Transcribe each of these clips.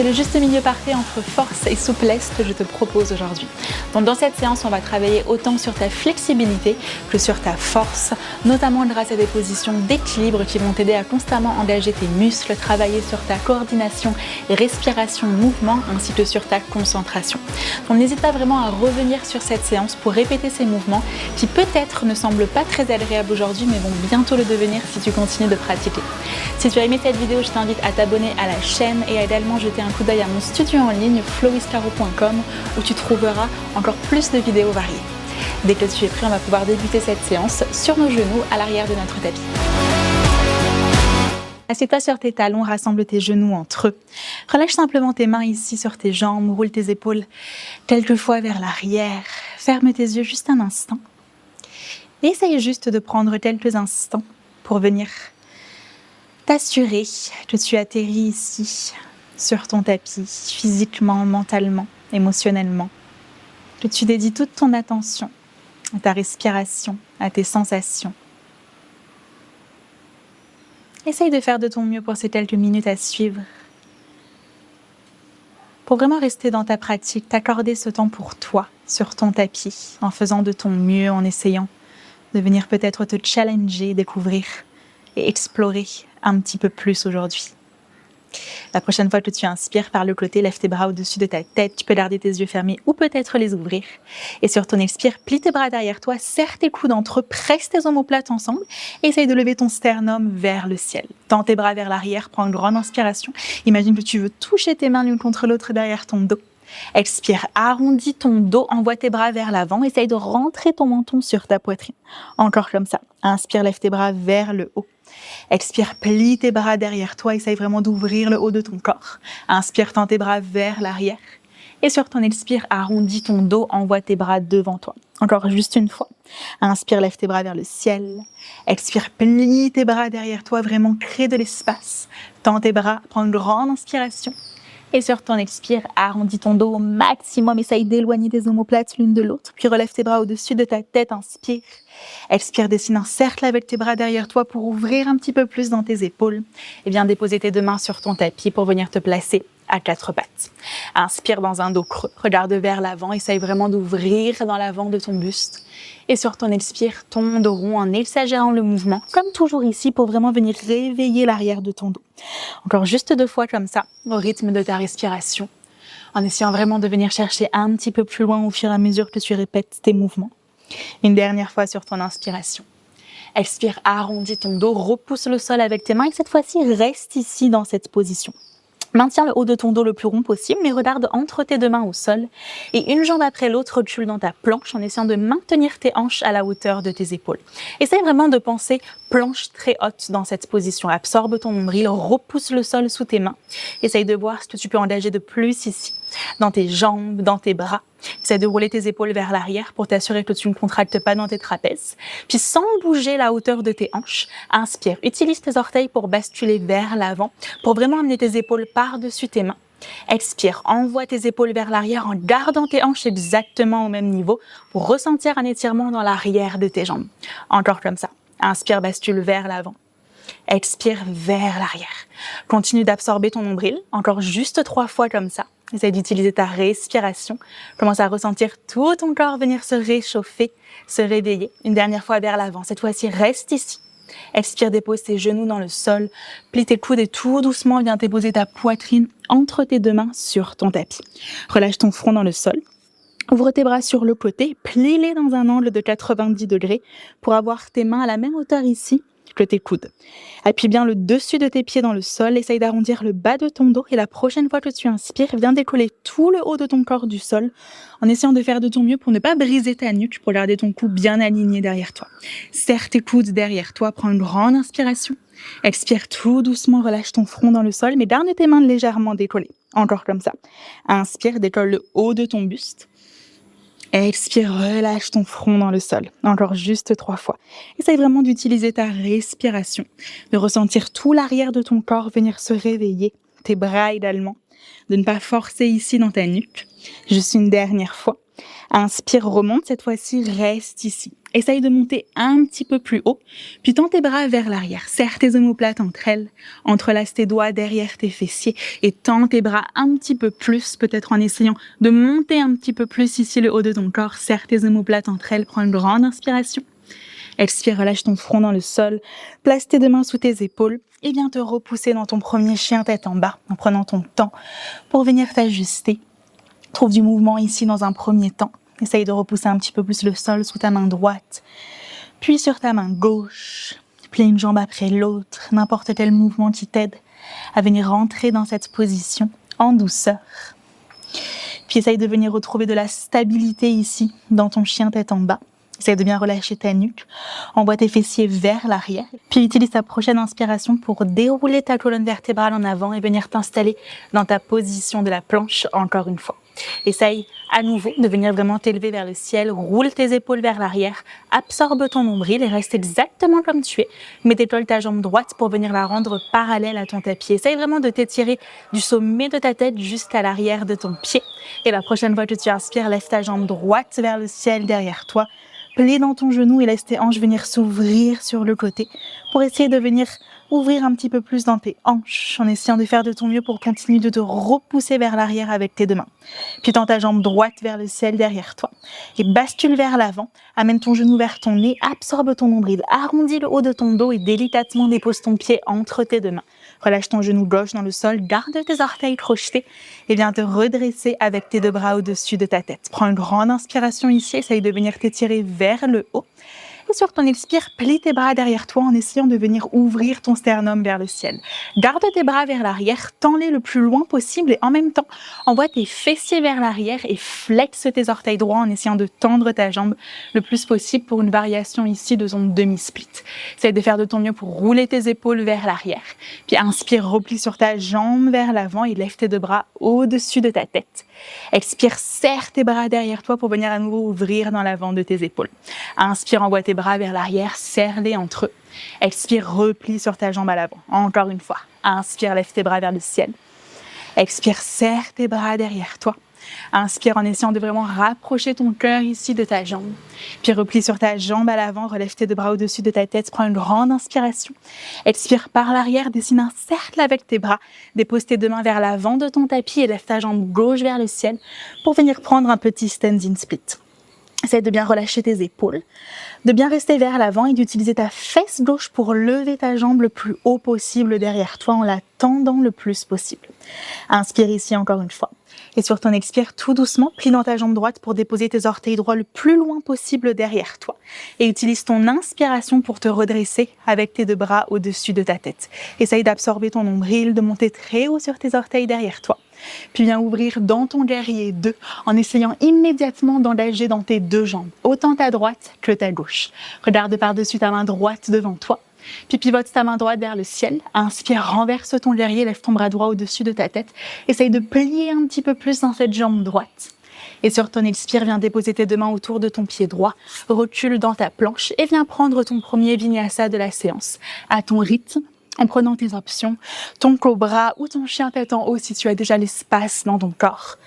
C'est le juste milieu parfait entre force et souplesse que je te propose aujourd'hui. Donc dans cette séance, on va travailler autant sur ta flexibilité que sur ta force, notamment grâce à des positions d'équilibre qui vont t'aider à constamment engager tes muscles, travailler sur ta coordination, respiration, mouvement, ainsi que sur ta concentration. Donc n'hésite pas vraiment à revenir sur cette séance pour répéter ces mouvements qui peut-être ne semblent pas très agréables aujourd'hui, mais vont bientôt le devenir si tu continues de pratiquer. Si tu as aimé cette vidéo, je t'invite à t'abonner à la chaîne et à également jeter un coup d'œil à mon studio en ligne flowiscaro.com où tu trouveras encore plus de vidéos variées. Dès que tu es prêt, on va pouvoir débuter cette séance sur nos genoux à l'arrière de notre tapis. Assieds-toi sur tes talons, rassemble tes genoux entre eux. Relâche simplement tes mains ici sur tes jambes, roule tes épaules quelques fois vers l'arrière. Ferme tes yeux juste un instant. Et essaye juste de prendre quelques instants pour venir t'assurer que tu atterris ici, sur ton tapis, physiquement, mentalement, émotionnellement. Que tu dédies toute ton attention à ta respiration, à tes sensations. Essaye de faire de ton mieux pour ces quelques minutes à suivre. Pour vraiment rester dans ta pratique, t'accorder ce temps pour toi, sur ton tapis, en faisant de ton mieux, en essayant de venir peut-être te challenger, découvrir et explorer un petit peu plus aujourd'hui. La prochaine fois que tu inspires par le côté, lève tes bras au-dessus de ta tête. Tu peux garder tes yeux fermés ou peut-être les ouvrir. Et sur ton expire, plie tes bras derrière toi, serre tes coudes entre eux, presse tes omoplates ensemble et essaye de lever ton sternum vers le ciel. Tends tes bras vers l'arrière, prends une grande inspiration. Imagine que tu veux toucher tes mains l'une contre l'autre derrière ton dos. Expire, arrondis ton dos, envoie tes bras vers l'avant. Essaye de rentrer ton menton sur ta poitrine. Encore comme ça. Inspire, lève tes bras vers le haut. Expire, plie tes bras derrière toi. Essaye vraiment d'ouvrir le haut de ton corps. Inspire, tends tes bras vers l'arrière. Et sur ton expire, arrondis ton dos, envoie tes bras devant toi. Encore juste une fois. Inspire, lève tes bras vers le ciel. Expire, plie tes bras derrière toi. Vraiment, crée de l'espace. Tends tes bras, prends une grande inspiration. Et sur ton expire, arrondis ton dos au maximum. Essaye d'éloigner tes omoplates l'une de l'autre. Puis relève tes bras au-dessus de ta tête. Inspire. Expire, dessine un cercle avec tes bras derrière toi pour ouvrir un petit peu plus dans tes épaules. Et viens déposer tes deux mains sur ton tapis pour venir te placer à quatre pattes. Inspire dans un dos creux. Regarde vers l'avant. Essaye vraiment d'ouvrir dans l'avant de ton buste. Et sur ton expire, ton dos rond en exagérant le mouvement, comme toujours ici, pour vraiment venir réveiller l'arrière de ton dos. Encore juste 2 fois comme ça, au rythme de ta respiration, en essayant vraiment de venir chercher un petit peu plus loin au fur et à mesure que tu répètes tes mouvements. Une dernière fois sur ton inspiration. Expire, arrondis ton dos, repousse le sol avec tes mains et cette fois-ci, reste ici dans cette position. Maintiens le haut de ton dos le plus rond possible, mais regarde entre tes deux mains au sol. Et une jambe après l'autre, recule dans ta planche en essayant de maintenir tes hanches à la hauteur de tes épaules. Essaye vraiment de penser planche très haute dans cette position. Absorbe ton nombril, repousse le sol sous tes mains. Essaye de voir ce que tu peux engager de plus ici, dans tes jambes, dans tes bras. Essaye de rouler tes épaules vers l'arrière pour t'assurer que tu ne contractes pas dans tes trapèzes. Puis sans bouger la hauteur de tes hanches, inspire. Utilise tes orteils pour basculer vers l'avant, pour vraiment amener tes épaules par-dessus tes mains. Expire, envoie tes épaules vers l'arrière en gardant tes hanches exactement au même niveau pour ressentir un étirement dans l'arrière de tes jambes. Encore comme ça. Inspire, bascule vers l'avant. Expire vers l'arrière. Continue d'absorber ton nombril, encore juste 3 fois comme ça. Essaye d'utiliser ta respiration. Commence à ressentir tout ton corps venir se réchauffer, se réveiller. Une dernière fois vers l'avant. Cette fois-ci, reste ici. Expire, dépose tes genoux dans le sol. Plie tes coudes et tout doucement, viens déposer ta poitrine entre tes deux mains sur ton tapis. Relâche ton front dans le sol. Ouvre tes bras sur le côté, plie-les dans un angle de 90 degrés pour avoir tes mains à la même hauteur ici que tes coudes. Appuie bien le dessus de tes pieds dans le sol, essaye d'arrondir le bas de ton dos et la prochaine fois que tu inspires, viens décoller tout le haut de ton corps du sol en essayant de faire de ton mieux pour ne pas briser ta nuque, pour garder ton cou bien aligné derrière toi. Serre tes coudes derrière toi, prends une grande inspiration. Expire tout doucement, relâche ton front dans le sol, mais garde tes mains légèrement décollées. Encore comme ça. Inspire, décolle le haut de ton buste. Expire, relâche ton front dans le sol. Encore juste 3 fois. Essaye vraiment d'utiliser ta respiration, de ressentir tout l'arrière de ton corps venir se réveiller, tes bras également, de ne pas forcer ici dans ta nuque. Juste une dernière fois. Inspire, remonte, cette fois-ci, reste ici. Essaye de monter un petit peu plus haut, puis tends tes bras vers l'arrière. Serre tes omoplates entre elles, entrelace tes doigts derrière tes fessiers et tends tes bras un petit peu plus, peut-être en essayant de monter un petit peu plus ici le haut de ton corps. Serre tes omoplates entre elles, prends une grande inspiration. Expire, relâche ton front dans le sol, place tes deux mains sous tes épaules et viens te repousser dans ton premier chien tête en bas en prenant ton temps pour venir t'ajuster. Trouve du mouvement ici dans un premier temps. Essaye de repousser un petit peu plus le sol sous ta main droite, puis sur ta main gauche. Plie une jambe après l'autre, n'importe quel mouvement qui t'aide à venir rentrer dans cette position en douceur. Puis essaye de venir retrouver de la stabilité ici dans ton chien tête en bas. Essaye de bien relâcher ta nuque, envoie tes fessiers vers l'arrière, puis utilise ta prochaine inspiration pour dérouler ta colonne vertébrale en avant et venir t'installer dans ta position de la planche encore une fois. Essaye à nouveau de venir vraiment t'élever vers le ciel, roule tes épaules vers l'arrière, absorbe ton nombril et reste exactement comme tu es. Mais décolle ta jambe droite pour venir la rendre parallèle à ton tapis. Essaye vraiment de t'étirer du sommet de ta tête jusqu'à l'arrière de ton pied. Et la prochaine fois que tu inspires, lève ta jambe droite vers le ciel derrière toi. Plie dans ton genou et laisse tes hanches venir s'ouvrir sur le côté pour essayer de venir ouvrir un petit peu plus dans tes hanches en essayant de faire de ton mieux pour continuer de te repousser vers l'arrière avec tes deux mains. Puis tends ta jambe droite vers le ciel derrière toi et bascule vers l'avant. Amène ton genou vers ton nez, absorbe ton nombril, arrondis le haut de ton dos et délicatement dépose ton pied entre tes deux mains. Relâche ton genou gauche dans le sol, garde tes orteils crochetés et viens te redresser avec tes deux bras au-dessus de ta tête. Prends une grande inspiration ici, essaye de venir t'étirer vers le haut. Et sur ton expire, plie tes bras derrière toi en essayant de venir ouvrir ton sternum vers le ciel. Garde tes bras vers l'arrière, tends-les le plus loin possible et en même temps, envoie tes fessiers vers l'arrière et flexe tes orteils droits en essayant de tendre ta jambe le plus possible pour une variation ici de zone demi-split. Essaye de faire de ton mieux pour rouler tes épaules vers l'arrière. Puis inspire, replie sur ta jambe vers l'avant et lève tes deux bras au-dessus de ta tête. Expire, serre tes bras derrière toi pour venir à nouveau ouvrir dans l'avant de tes épaules. Inspire, envoie tes bras vers l'arrière, serre-les entre eux. Expire, replie sur ta jambe à l'avant. Encore une fois. Inspire, lève tes bras vers le ciel. Expire, serre tes bras derrière toi. Inspire en essayant de vraiment rapprocher ton cœur ici de ta jambe. Puis replie sur ta jambe à l'avant, relève tes deux bras au-dessus de ta tête, prends une grande inspiration. Expire par l'arrière, dessine un cercle avec tes bras. Dépose tes deux mains vers l'avant de ton tapis et lève ta jambe gauche vers le ciel pour venir prendre un petit standing split. Essaye de bien relâcher tes épaules, de bien rester vers l'avant et d'utiliser ta fesse gauche pour lever ta jambe le plus haut possible derrière toi en la tendant le plus possible. Inspire ici encore une fois. Et sur ton expire, tout doucement, plie dans ta jambe droite pour déposer tes orteils droits le plus loin possible derrière toi. Et utilise ton inspiration pour te redresser avec tes deux bras au-dessus de ta tête. Essaye d'absorber ton nombril, de monter très haut sur tes orteils derrière toi. Puis viens ouvrir dans ton guerrier 2 en essayant immédiatement d'engager dans tes deux jambes, autant ta droite que ta gauche. Regarde par-dessus ta main droite devant toi. Puis pivote ta main droite vers le ciel. Inspire, renverse ton guerrier, lève ton bras droit au-dessus de ta tête. Essaye de plier un petit peu plus dans cette jambe droite. Et sur ton expire, viens déposer tes deux mains autour de ton pied droit. Recule dans ta planche et viens prendre ton premier vinyasa de la séance à ton rythme, en prenant tes options, ton cobra ou ton chien tête en haut si tu as déjà l'espace dans ton corps,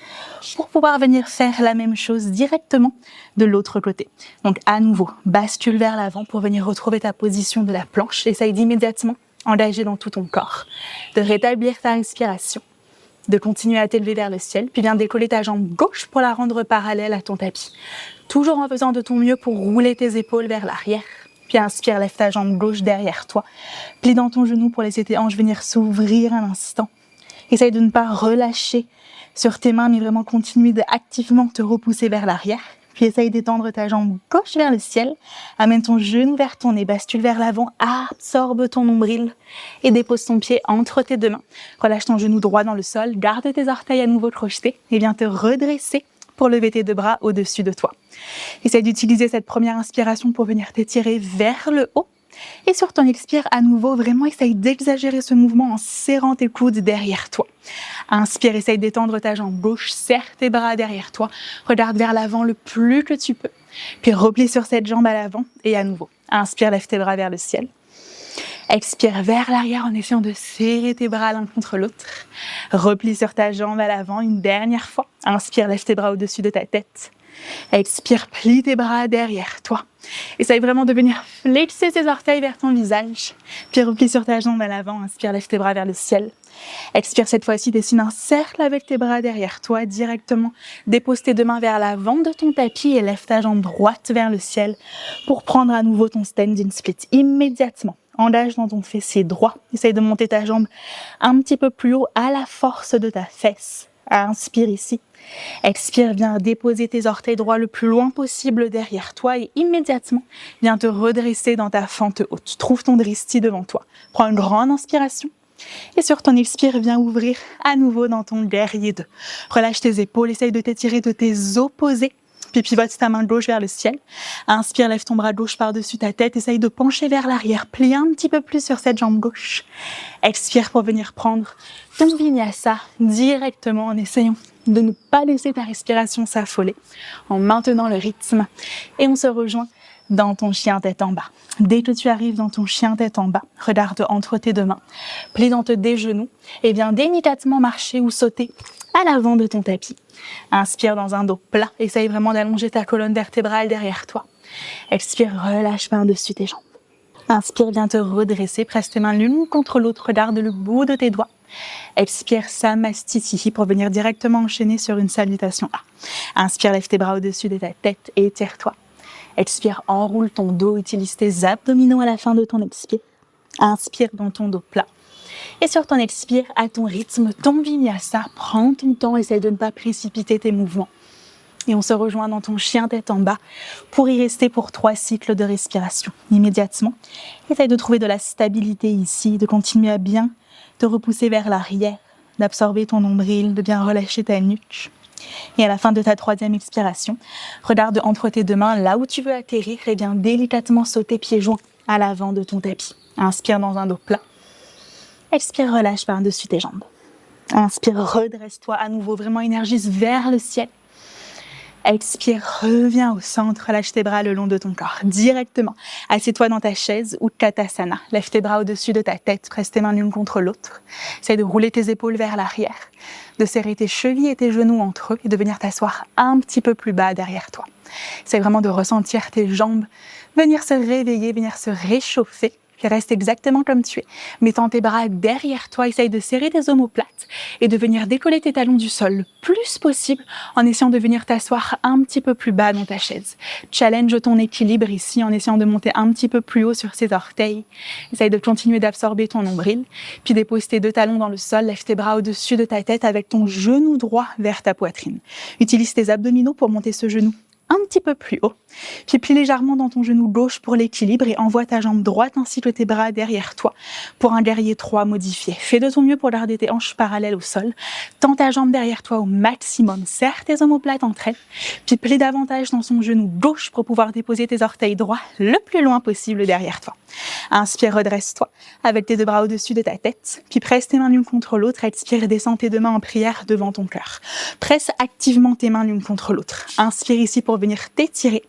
pour pouvoir venir faire la même chose directement de l'autre côté. Donc à nouveau, bascule vers l'avant pour venir retrouver ta position de la planche. Essaye d'immédiatement engager dans tout ton corps, de rétablir ta respiration, de continuer à t'élever vers le ciel, puis viens décoller ta jambe gauche pour la rendre parallèle à ton tapis. Toujours en faisant de ton mieux pour rouler tes épaules vers l'arrière. Puis inspire, lève ta jambe gauche derrière toi. Plie dans ton genou pour laisser tes hanches venir s'ouvrir un instant. Essaye de ne pas relâcher sur tes mains, mais vraiment continuer d'activement te repousser vers l'arrière. Puis essaye d'étendre ta jambe gauche vers le ciel. Amène ton genou vers ton nez, bascule vers l'avant, absorbe ton nombril et dépose ton pied entre tes deux mains. Relâche ton genou droit dans le sol, garde tes orteils à nouveau crochetés et viens te redresser pour lever tes deux bras au-dessus de toi. Essaye d'utiliser cette première inspiration pour venir t'étirer vers le haut. Et sur ton expire, à nouveau, vraiment essaye d'exagérer ce mouvement en serrant tes coudes derrière toi. Inspire, essaye d'étendre ta jambe gauche, serre tes bras derrière toi, regarde vers l'avant le plus que tu peux. Puis replie sur cette jambe à l'avant et à nouveau. Inspire, lève tes bras vers le ciel. Expire vers l'arrière en essayant de serrer tes bras l'un contre l'autre. Replie sur ta jambe à l'avant une dernière fois. Inspire, lève tes bras au-dessus de ta tête. Expire, plie tes bras derrière toi. Essaye vraiment de venir flexer tes orteils vers ton visage. Puis replie sur ta jambe à l'avant. Inspire, lève tes bras vers le ciel. Expire cette fois-ci, dessine un cercle avec tes bras derrière toi directement. Dépose tes deux mains vers l'avant de ton tapis et lève ta jambe droite vers le ciel pour prendre à nouveau ton standing split immédiatement. Engage dans ton fessier droit. Essaye de monter ta jambe un petit peu plus haut à la force de ta fesse. Inspire ici. Expire, viens déposer tes orteils droits le plus loin possible derrière toi et immédiatement, viens te redresser dans ta fente haute. Trouve ton dristi devant toi. Prends une grande inspiration. Et sur ton expire, viens ouvrir à nouveau dans ton guerrier 2. Relâche tes épaules, essaye de t'étirer de tes opposés. Puis pivote ta main gauche vers le ciel. Inspire, lève ton bras gauche par-dessus ta tête. Essaye de pencher vers l'arrière. Plie un petit peu plus sur cette jambe gauche. Expire pour venir prendre ton vinyasa directement en essayant de ne pas laisser ta respiration s'affoler, en maintenant le rythme. Et on se rejoint dans ton chien tête en bas. Dès que tu arrives dans ton chien tête en bas, regarde entre tes deux mains, plie dans tes genoux et viens délicatement marcher ou sauter à l'avant de ton tapis. Inspire dans un dos plat, essaye vraiment d'allonger ta colonne vertébrale derrière toi. Expire, relâche par-dessus tes jambes. Inspire, viens te redresser, presse tes mains l'une contre l'autre, regarde le bout de tes doigts. Expire, Samastitihi pour venir directement enchaîner sur une salutation A. Inspire, lève tes bras au-dessus de ta tête et étire-toi. Expire, enroule ton dos, utilise tes abdominaux à la fin de ton expire. Inspire dans ton dos plat. Et sur ton expire, à ton rythme, ton vinyasa, prends ton temps, essaye de ne pas précipiter tes mouvements. Et on se rejoint dans ton chien tête en bas pour y rester pour 3 cycles de respiration. Immédiatement, essaye de trouver de la stabilité ici, de continuer à bien te repousser vers l'arrière, d'absorber ton nombril, de bien relâcher ta nuque. Et à la fin de ta 3e expiration, regarde entre tes deux mains là où tu veux atterrir et viens délicatement sauter pieds joints à l'avant de ton tapis. Inspire dans un dos plat. Expire, relâche par-dessus tes jambes. Inspire, redresse-toi à nouveau, vraiment énergise vers le ciel. Expire, reviens au centre, lâche tes bras le long de ton corps, directement. Assieds-toi dans ta chaise ou Utkatasana. Lève tes bras au-dessus de ta tête, presse tes mains l'une contre l'autre. Essaye de rouler tes épaules vers l'arrière, de serrer tes chevilles et tes genoux entre eux et de venir t'asseoir un petit peu plus bas derrière toi. Essaye vraiment de ressentir tes jambes venir se réveiller, venir se réchauffer. Puis reste exactement comme tu es, mettant tes bras derrière toi, essaye de serrer tes omoplates et de venir décoller tes talons du sol le plus possible en essayant de venir t'asseoir un petit peu plus bas dans ta chaise. Challenge ton équilibre ici en essayant de monter un petit peu plus haut sur ses orteils. Essaye de continuer d'absorber ton nombril, puis dépose tes 2 talons dans le sol, lève tes bras au-dessus de ta tête avec ton genou droit vers ta poitrine. Utilise tes abdominaux pour monter ce genou un petit peu plus haut, puis plie légèrement dans ton genou gauche pour l'équilibre et envoie ta jambe droite ainsi que tes bras derrière toi pour un guerrier 3 modifié. Fais de ton mieux pour garder tes hanches parallèles au sol, tends ta jambe derrière toi au maximum, serre tes omoplates entre elles, puis plie davantage dans son genou gauche pour pouvoir déposer tes orteils droits le plus loin possible derrière toi. Inspire, redresse-toi avec tes 2 bras au-dessus de ta tête, puis presse tes mains l'une contre l'autre, expire, descends tes 2 mains en prière devant ton cœur. Presse activement tes mains l'une contre l'autre. Inspire ici pour venir t'étirer.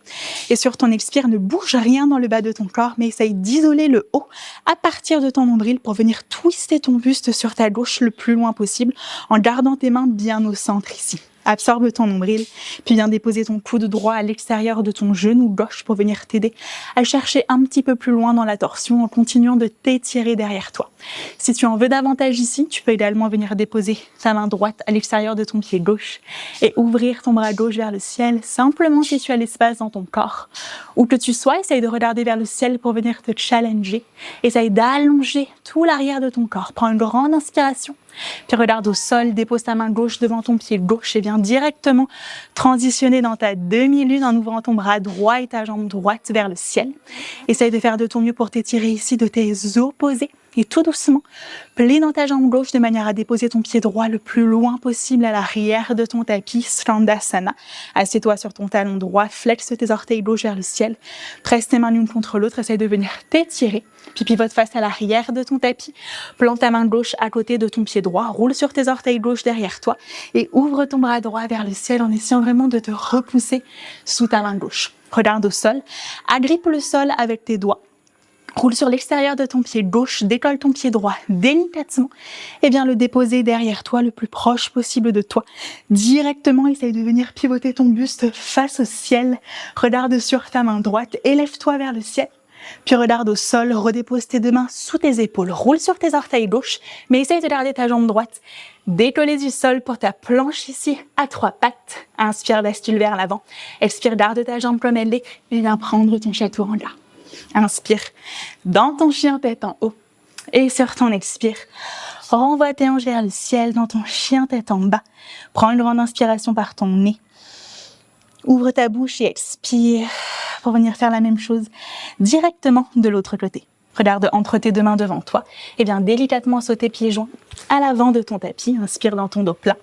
Et sur ton expire, ne bouge rien dans le bas de ton corps, mais essaye d'isoler le haut à partir de ton nombril pour venir twister ton buste sur ta gauche le plus loin possible en gardant tes mains bien au centre ici. Absorbe ton nombril, puis viens déposer ton coude droit à l'extérieur de ton genou gauche pour venir t'aider à chercher un petit peu plus loin dans la torsion en continuant de t'étirer derrière toi. Si tu en veux davantage ici, tu peux également venir déposer ta main droite à l'extérieur de ton pied gauche et ouvrir ton bras gauche vers le ciel, simplement si tu as l'espace dans ton corps. Où que tu sois, essaye de regarder vers le ciel pour venir te challenger. Essaye d'allonger tout l'arrière de ton corps. Prends une grande inspiration. Puis regarde au sol, dépose ta main gauche devant ton pied gauche et viens directement transitionner dans ta demi-lune en ouvrant ton bras droit et ta jambe droite vers le ciel. Essaye de faire de ton mieux pour t'étirer ici de tes opposés. Et tout doucement, plie dans ta jambe gauche de manière à déposer ton pied droit le plus loin possible à l'arrière de ton tapis, Skandasana. Assieds-toi sur ton talon droit, flexe tes orteils gauche vers le ciel, presse tes mains l'une contre l'autre, essaye de venir t'étirer, puis pivote face à l'arrière de ton tapis, plante ta main gauche à côté de ton pied droit, roule sur tes orteils gauche derrière toi et ouvre ton bras droit vers le ciel en essayant vraiment de te repousser sous ta main gauche. Regarde au sol, agrippe le sol avec tes doigts. Roule sur l'extérieur de ton pied gauche, décolle ton pied droit délicatement et viens le déposer derrière toi, le plus proche possible de toi. Directement, essaye de venir pivoter ton buste face au ciel. Regarde sur ta main droite, élève-toi vers le ciel. Puis regarde au sol, redépose tes deux mains sous tes épaules. Roule sur tes orteils gauches, mais essaye de garder ta jambe droite décollée du sol pour ta planche ici à 3 pattes. Inspire, bascule vers l'avant. Expire, garde ta jambe comme elle est et viens prendre ton chaturanga. Inspire dans ton chien tête en haut et sur ton expire, renvoie tes hanches vers le ciel dans ton chien tête en bas. Prends une grande inspiration par ton nez. Ouvre ta bouche et expire pour venir faire la même chose directement de l'autre côté. Regarde entre tes deux mains devant toi et viens délicatement sauter pieds joints à l'avant de ton tapis. Inspire dans ton dos plat.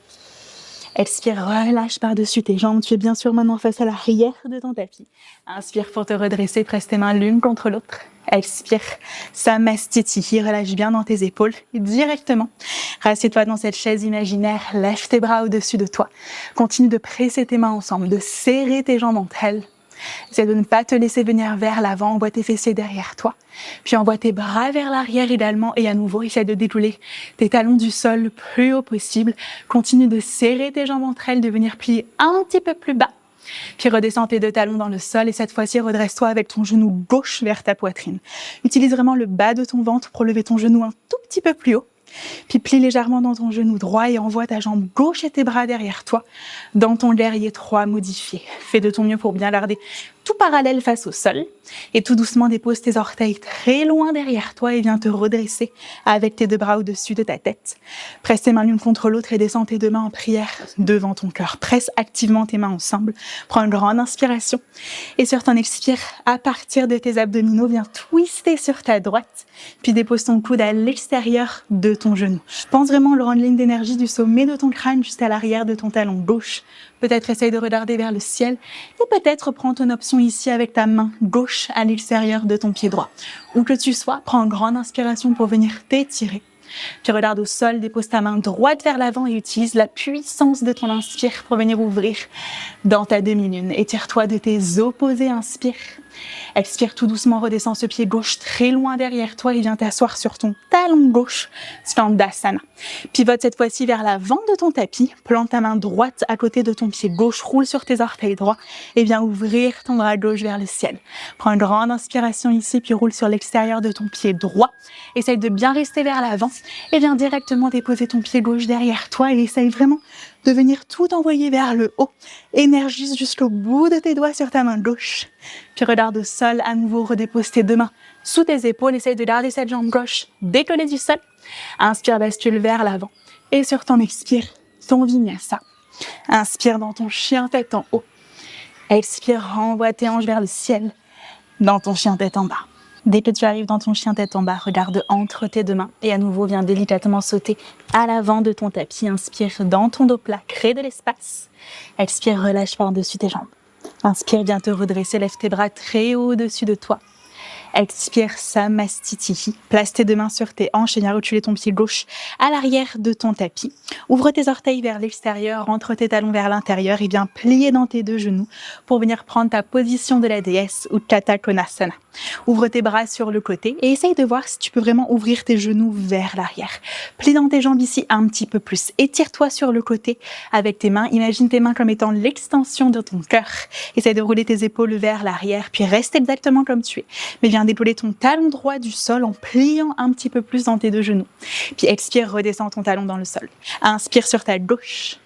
Expire, relâche par-dessus tes jambes. Tu es bien sûr maintenant face à l'arrière de ton tapis. Inspire pour te redresser, presse tes mains l'une contre l'autre. Expire, Samastiti, relâche bien dans tes épaules. Et directement, rassieds-toi dans cette chaise imaginaire, lève tes bras au-dessus de toi. Continue de presser tes mains ensemble, de serrer tes jambes entre elles. Essaie de ne pas te laisser venir vers l'avant, envoie tes fessiers derrière toi. Puis envoie tes bras vers l'arrière également et à nouveau, essaie de découler tes talons du sol le plus haut possible. Continue de serrer tes jambes entre elles, de venir plier un petit peu plus bas. Puis redescends tes deux talons dans le sol et cette fois-ci, redresse-toi avec ton genou gauche vers ta poitrine. Utilise vraiment le bas de ton ventre pour lever ton genou un tout petit peu plus haut. Puis plie légèrement dans ton genou droit et envoie ta jambe gauche et tes bras derrière toi dans ton guerrier 3 modifié. Fais de ton mieux pour bien garder tout parallèle face au sol et tout doucement dépose tes orteils très loin derrière toi et viens te redresser avec tes deux bras au-dessus de ta tête. Presse tes mains l'une contre l'autre et descends tes deux mains en prière devant ton cœur. Presse activement tes mains ensemble. Prends une grande inspiration et sur ton expire, à partir de tes abdominaux, viens twister sur ta droite puis dépose ton coude à l'extérieur de ton genou. Pense vraiment le rendre ligne d'énergie du sommet de ton crâne jusqu'à l'arrière de ton talon gauche. Peut-être essaye de regarder vers le ciel et peut-être prends ton option ici avec ta main gauche à l'extérieur de ton pied droit. Où que tu sois, prends une grande inspiration pour venir t'étirer. Puis regarde au sol, dépose ta main droite vers l'avant et utilise la puissance de ton inspire pour venir ouvrir dans ta demi-lune. Étire-toi de tes opposés, inspire. Expire tout doucement, redescends ce pied gauche très loin derrière toi et viens t'asseoir sur ton talon gauche, Skandasana. Pivote cette fois-ci vers l'avant de ton tapis, plante ta main droite à côté de ton pied gauche, roule sur tes orteils droits et viens ouvrir ton bras gauche vers le ciel. Prends une grande inspiration ici, puis roule sur l'extérieur de ton pied droit. Essaye de bien rester vers l'avant et viens directement déposer ton pied gauche derrière toi et essaye vraiment de venir tout envoyer vers le haut. Énergise jusqu'au bout de tes doigts sur ta main gauche. Puis regarde au sol, à nouveau, redépose tes deux mains sous tes épaules. Essaye de garder cette jambe gauche décollée du sol. Inspire, bascule vers l'avant. Et sur ton expire, ton vinyasa. Inspire dans ton chien tête en haut. Expire, renvoie tes hanches vers le ciel dans ton chien tête en bas. Dès que tu arrives dans ton chien tête en bas, regarde entre tes deux mains et à nouveau viens délicatement sauter à l'avant de ton tapis. Inspire dans ton dos plat, crée de l'espace. Expire, relâche par-dessus tes jambes. Inspire, viens te redresser, lève tes bras très haut au-dessus de toi. Expire, Samastiti. Place tes deux mains sur tes hanches et viens reculer ton pied gauche à l'arrière de ton tapis. Ouvre tes orteils vers l'extérieur, rentre tes talons vers l'intérieur et viens plier dans tes deux genoux pour venir prendre ta position de la déesse ou Utthata Konasana. Ouvre tes bras sur le côté et essaye de voir si tu peux vraiment ouvrir tes genoux vers l'arrière. Plie dans tes jambes ici un petit peu plus. Étire-toi sur le côté avec tes mains. Imagine tes mains comme étant l'extension de ton cœur. Essaye de rouler tes épaules vers l'arrière, puis reste exactement comme tu es. Mais viens d'épauler ton talon droit du sol en pliant un petit peu plus dans tes deux genoux. Puis expire, redescends ton talon dans le sol. Inspire sur ta gauche.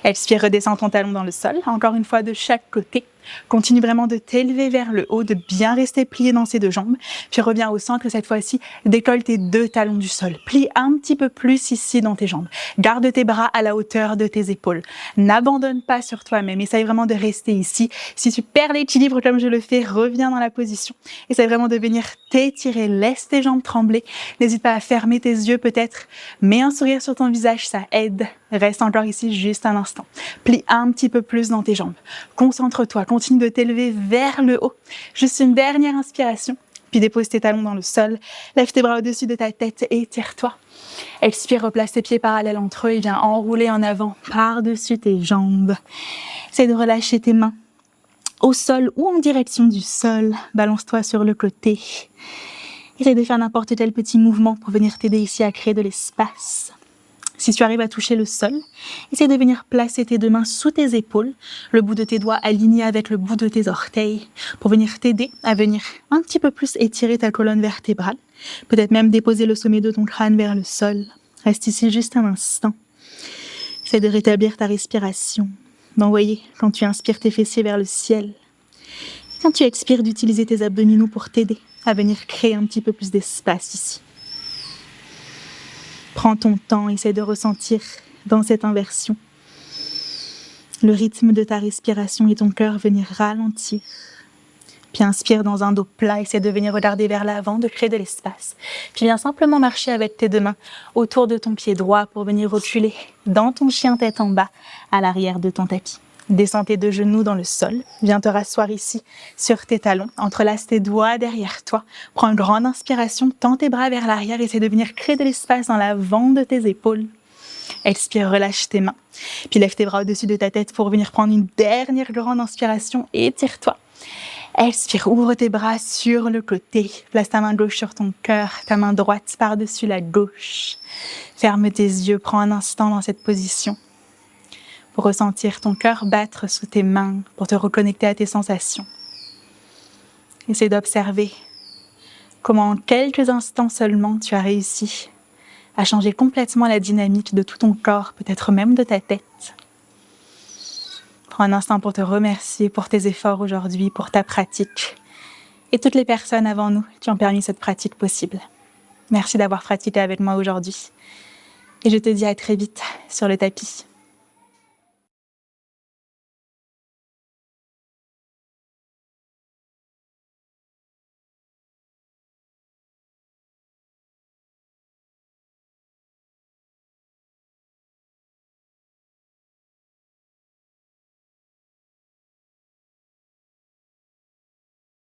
Expire, redescends ton talon dans le sol. Encore une fois de chaque côté. Continue vraiment de t'élever vers le haut, de bien rester plié dans ces deux jambes. Puis reviens au centre et cette fois-ci, décolle tes deux talons du sol. Plie un petit peu plus ici dans tes jambes. Garde tes bras à la hauteur de tes épaules. N'abandonne pas sur toi-même. Essaye vraiment de rester ici. Si tu perds l'équilibre comme je le fais, reviens dans la position. Essaye vraiment de venir t'étirer. Laisse tes jambes trembler. N'hésite pas à fermer tes yeux peut-être. Mets un sourire sur ton visage, ça aide. Reste encore ici juste un instant. Plie un petit peu plus dans tes jambes. Concentre-toi. Continue de t'élever vers le haut. Juste une dernière inspiration. Puis dépose tes talons dans le sol. Lève tes bras au-dessus de ta tête et étire-toi. Expire, replace tes pieds parallèles entre eux et viens enrouler en avant par-dessus tes jambes. Essaye de relâcher tes mains au sol ou en direction du sol. Balance-toi sur le côté. Essaye de faire n'importe quel petit mouvement pour venir t'aider ici à créer de l'espace. Si tu arrives à toucher le sol, essaye de venir placer tes deux mains sous tes épaules, le bout de tes doigts aligné avec le bout de tes orteils, pour venir t'aider à venir un petit peu plus étirer ta colonne vertébrale, peut-être même déposer le sommet de ton crâne vers le sol. Reste ici juste un instant. Essaye de rétablir ta respiration, d'envoyer, quand tu inspires, tes fessiers vers le ciel. Quand tu expires, d'utiliser tes abdominaux pour t'aider à venir créer un petit peu plus d'espace ici. Prends ton temps, essaie de ressentir dans cette inversion le rythme de ta respiration et ton cœur venir ralentir. Puis inspire dans un dos plat, essaie de venir regarder vers l'avant, de créer de l'espace. Puis viens simplement marcher avec tes deux mains autour de ton pied droit pour venir reculer dans ton chien tête en bas à l'arrière de ton tapis. Descends tes deux genoux dans le sol, viens te rasseoir ici sur tes talons, entrelace tes doigts derrière toi, prends une grande inspiration, tends tes bras vers l'arrière, essaie de venir créer de l'espace dans l'avant de tes épaules. Expire, relâche tes mains, puis lève tes bras au-dessus de ta tête pour venir prendre une dernière grande inspiration, étire-toi. Expire, ouvre tes bras sur le côté, place ta main gauche sur ton cœur, ta main droite par-dessus la gauche. Ferme tes yeux, prends un instant dans cette position pour ressentir ton cœur battre sous tes mains, pour te reconnecter à tes sensations. Essaie d'observer comment en quelques instants seulement tu as réussi à changer complètement la dynamique de tout ton corps, peut-être même de ta tête. Prends un instant pour te remercier pour tes efforts aujourd'hui, pour ta pratique et toutes les personnes avant nous qui ont permis cette pratique possible. Merci d'avoir pratiqué avec moi aujourd'hui et je te dis à très vite sur le tapis.